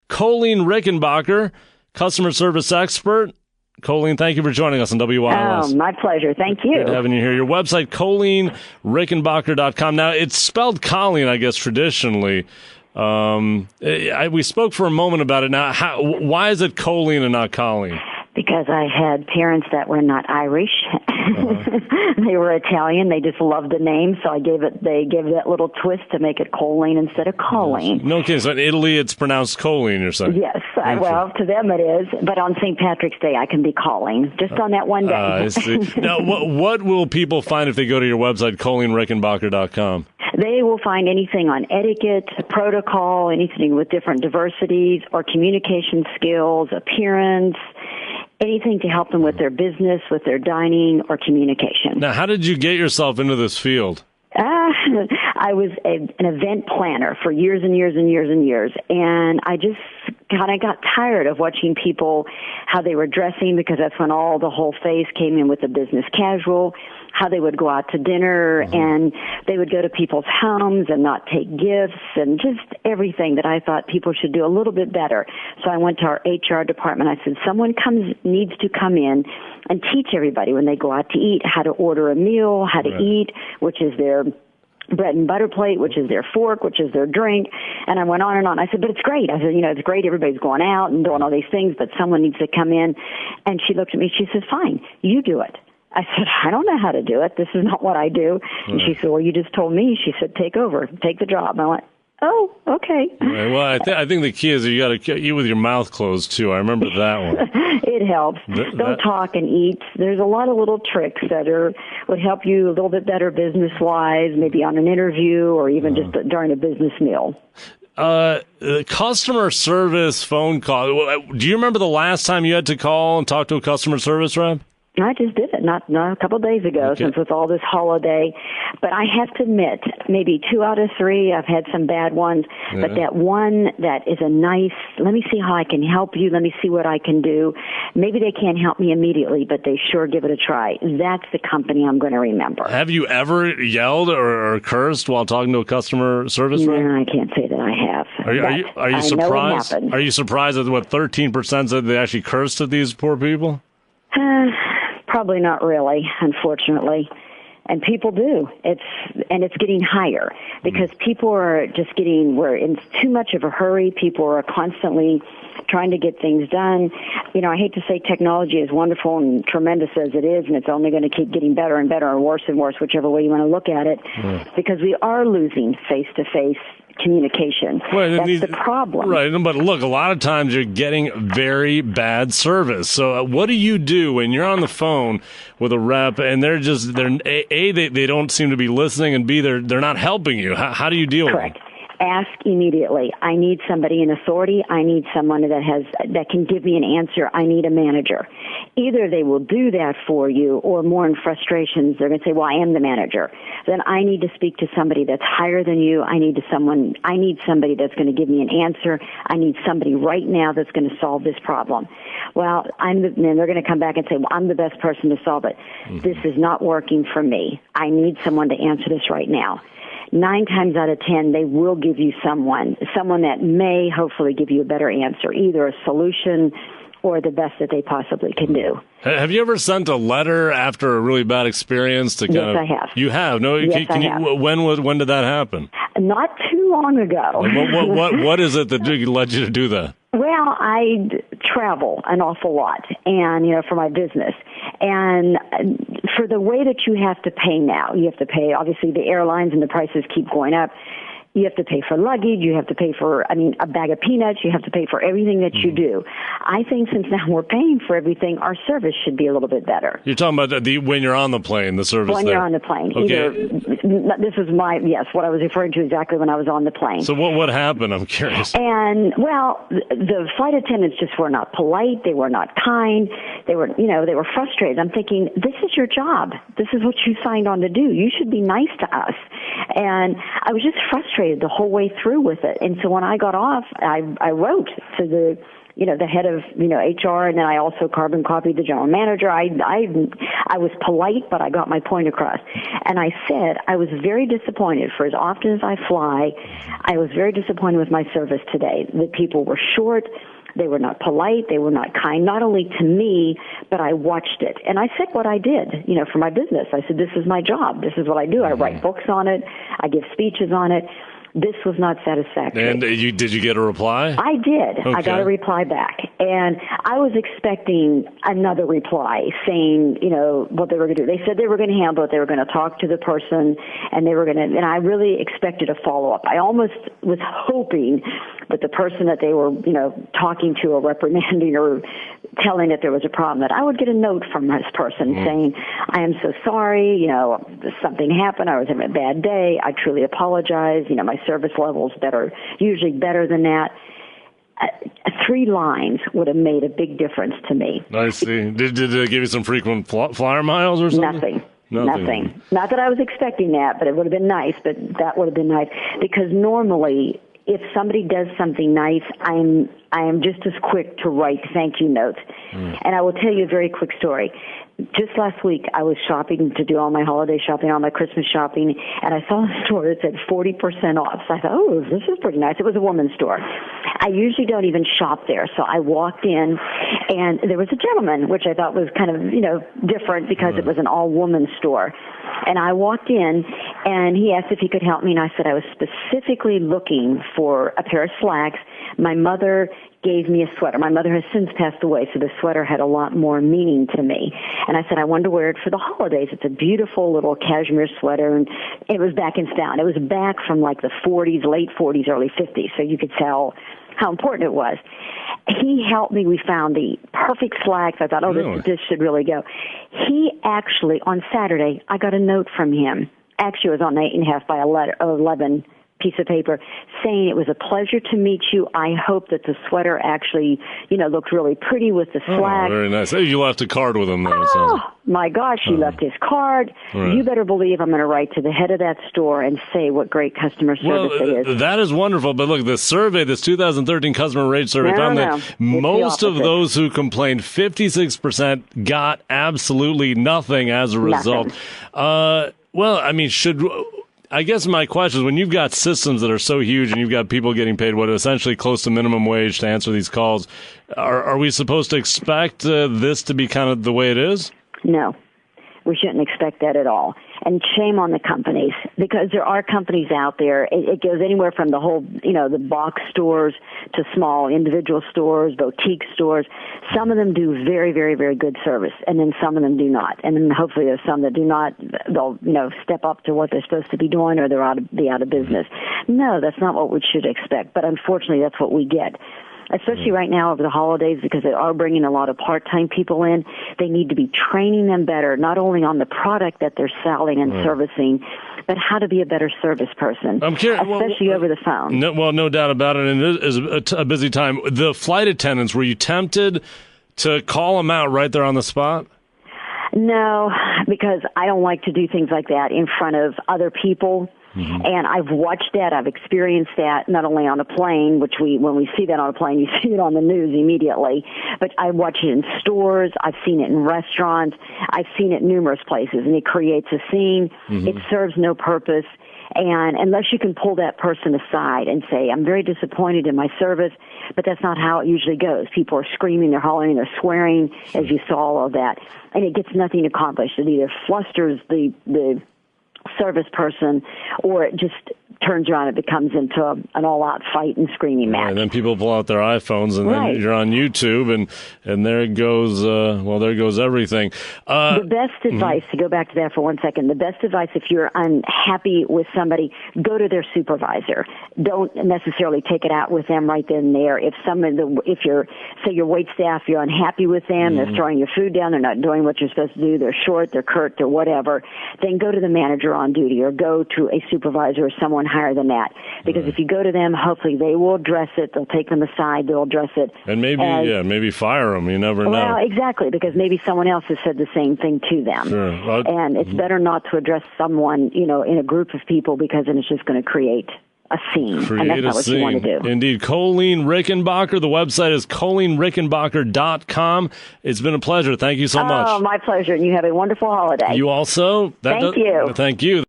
Colleen Rickenbacher, customer service expert. Colleen, thank you for joining us on WILS. Oh, my pleasure. Thank you. Good having you here. Your website, ColleenRickenbacher.com. Now, it's spelled Colleen, I guess, traditionally. We spoke for a moment about it. Now, why is it Colleen and not Colleen? Because I had parents that were not Irish. They were Italian. They just loved the name, so they gave it that little twist to make it Colleen instead of Colleen. No kidding. So in Italy, it's pronounced Colleen, you're saying? Yes. Well, to them it is. But on St. Patrick's Day, I can be Colleen, just on that one day. I see. Now, what will people find if they go to your website, ColleenRickenbacher.com? They will find anything on etiquette, protocol, anything with different diversities or communication skills, appearance, anything to help them with their business, with their dining, or communication. Now, how did you get yourself into this field? I was an event planner for years and years and years and years, and I just kind of got tired of watching people, how they were dressing, because that's when all the whole phase came in with the business casual, how they would go out to dinner, and they would go to people's homes and not take gifts, and just everything that I thought people should do a little bit better. So I went to our HR department. I said, someone needs to come in and teach everybody when they go out to eat how to order a meal, how to eat, which is their bread and butter plate, which is their fork, which is their drink. And I went on and on. I said, but it's great. I said, it's great. Everybody's going out and doing all these things, but someone needs to come in. And she looked at me. She said, fine, you do it. I said, I don't know how to do it. This is not what I do. And she said, well, you just told me. She said, take over, take the job. And I went, oh, okay. Right. Well, I think the key is you got to eat with your mouth closed, too. I remember that one. It helps. Don't talk and eat. There's a lot of little tricks that would help you a little bit better business-wise, maybe on an interview or even just during a business meal. Customer service phone call. Do you remember the last time you had to call and talk to a customer service rep? I just did it, not a couple of days ago, since with all this holiday. But I have to admit, maybe 2 out of 3, I've had some bad ones. Yeah. But that one that is a nice, let me see how I can help you, let me see what I can do. Maybe they can't help me immediately, but they sure give it a try. That's the company I'm going to remember. Have you ever yelled or cursed while talking to a customer service rep? No, I can't say that I have. Are you surprised? Are you surprised at what 13% said they actually cursed at these poor people? Probably not really, unfortunately. And people do. It's getting higher because people are just we're in too much of a hurry. People are constantly trying to get things done. I hate to say technology is wonderful and tremendous as it is, and it's only going to keep getting better and better and worse, whichever way you want to look at it, because we are losing face-to-face communication. Right, that's the problem. Right, but look, a lot of times you're getting very bad service. So what do you do when you're on the phone with a rep and they don't seem to be listening, and B, they're not helping you? How do you deal with it? Ask immediately. I need somebody in authority. I need someone that can give me an answer. I need a manager. Either they will do that for you, or more in frustrations, they're going to say, well, I am the manager. Then I need to speak to somebody that's higher than you. I need somebody that's going to give me an answer. I need somebody right now that's going to solve this problem. Well, then they're going to come back and say, well, I'm the best person to solve it. This is not working for me. I need someone to answer this right now. 9 times out of 10, they will give you someone that may hopefully give you a better answer, either a solution or the best that they possibly can do. Have you ever sent a letter after a really bad experience? Yes, I have. You have? No, yes, I have. When did that happen? Not too long ago. What is it that led you to do that? Well, I travel an awful lot, and for my business, and for the way that you have to pay now, you have to pay. Obviously, the airlines and the prices keep going up. You have to pay for luggage. You have to pay for, a bag of peanuts. You have to pay for everything that you do. I think since now we're paying for everything, our service should be a little bit better. You're talking about when you're on the plane, the service when there. You're on the plane. Okay. This is what I was referring to exactly when I was on the plane. So what happened? I'm curious. And, well, the flight attendants just were not polite. They were not kind. They were frustrated. I'm thinking, this is your job. This is what you signed on to do. You should be nice to us. And I was just frustrated the whole way through with it. And so when I got off, I wrote to the the head of, HR, and then I also carbon copied the general manager. I was polite, but I got my point across. And I said I was very disappointed. For as often as I fly, I was very disappointed with my service today. The people were short. They were not polite. They were not kind, not only to me, but I watched it. And I said what I did, for my business. I said, this is my job. This is what I do. I write books on it. I give speeches on it. This was not satisfactory. And did you get a reply? I did. Okay. I got a reply back. And I was expecting another reply saying, what they were going to do. They said they were going to handle it. They were going to talk to the person, and and I really expected a follow-up. I almost was hoping that the person that they were, talking to or reprimanding or telling that there was a problem, that I would get a note from this person saying, I am so sorry, something happened. I was having a bad day. I truly apologize. My service level is usually better than that. 3 lines would have made a big difference to me. I see. Did they give you some frequent flyer miles or something? Nothing. Not that I was expecting that, but it would have been nice, but that would have been nice. Because normally, if somebody does something nice, I am just as quick to write thank you notes. And I will tell you a very quick story. Just last week, I was shopping to do all my holiday shopping, all my Christmas shopping, and I saw a store that said 40% off. So I thought, oh, this is pretty nice. It was a woman's store. I usually don't even shop there. So I walked in, and there was a gentleman, which I thought was kind of, different because it was an all-woman store. And I walked in, and he asked if he could help me, and I said I was specifically looking for a pair of slacks. My mother gave me a sweater. My mother has since passed away, so the sweater had a lot more meaning to me. And I said, I wanted to wear it for the holidays. It's a beautiful little cashmere sweater, and it was back in style. It was back from like the 40s, late 40s, early 50s, so you could tell how important it was. He helped me. We found the perfect slacks. I thought, this should really go. He actually, on Saturday, I got a note from him. Actually, it was on 8.5 by 11 piece of paper saying it was a pleasure to meet you. I hope that the sweater actually, looked really pretty with the slack. Oh, very nice. Hey, you left a card with him, though. Oh, my gosh, he left his card. Right. You better believe I'm going to write to the head of that store and say what great customer service it is. That is wonderful. But look, this 2013 Customer Rate Survey found that most of those who complained, 56%, got absolutely nothing as a result. I guess my question is, when you've got systems that are so huge and you've got people getting paid essentially close to minimum wage to answer these calls, are we supposed to expect this to be kind of the way it is? No, we shouldn't expect that at all. And shame on the companies, because there are companies out there. It goes anywhere from the whole, the box stores to small individual stores, boutique stores. Some of them do very, very, very good service, and then some of them do not. And then hopefully there's some that do not. They'll, step up to what they're supposed to be doing, or they're be out of business. No, that's not what we should expect. But unfortunately, that's what we get. Especially right now over the holidays, because they are bringing a lot of part-time people in. They need to be training them better, not only on the product that they're selling and servicing, but how to be a better service person, I'm curious, especially over the phone. No doubt about it, and it is a busy time. The flight attendants, were you tempted to call them out right there on the spot? No, because I don't like to do things like that in front of other people. Mm-hmm. And I've watched that. I've experienced that not only on a plane, which when we see that on a plane, you see it on the news immediately, but I watch it in stores. I've seen it in restaurants. I've seen it numerous places, and it creates a scene. Mm-hmm. It serves no purpose. And unless you can pull that person aside and say, I'm very disappointed in my service, but that's not how it usually goes. People are screaming, they're hollering, they're swearing, as you saw all of that. And it gets nothing accomplished. It either flusters the service person, or it just turns around and becomes into an all-out fight and screaming match. And then people pull out their iPhones, and then you're on YouTube, and there goes, there goes everything. The best advice, to go back to that for 1 second, the best advice if you're unhappy with somebody, go to their supervisor. Don't necessarily take it out with them right then and there. If you're, say your wait staff, you're unhappy with them, they're throwing your food down, they're not doing what you're supposed to do, they're short, they're curt, they're whatever, then go to the manager on duty, or go to a supervisor or someone higher than that. Because if you go to them, hopefully they will address it. They'll take them aside. They'll address it. And maybe fire them. You never know. Well, exactly, because maybe someone else has said the same thing to them. Sure. And it's better not to address someone, in a group of people, because then it's just going to create a scene, and that's Create not a what you want scene. to do. Indeed. Colleen Rickenbacher. The website is ColleenRickenbacher.com. It's been a pleasure. Thank you so much. Oh, my pleasure. And you have a wonderful holiday. You also. Thank you. Thank you.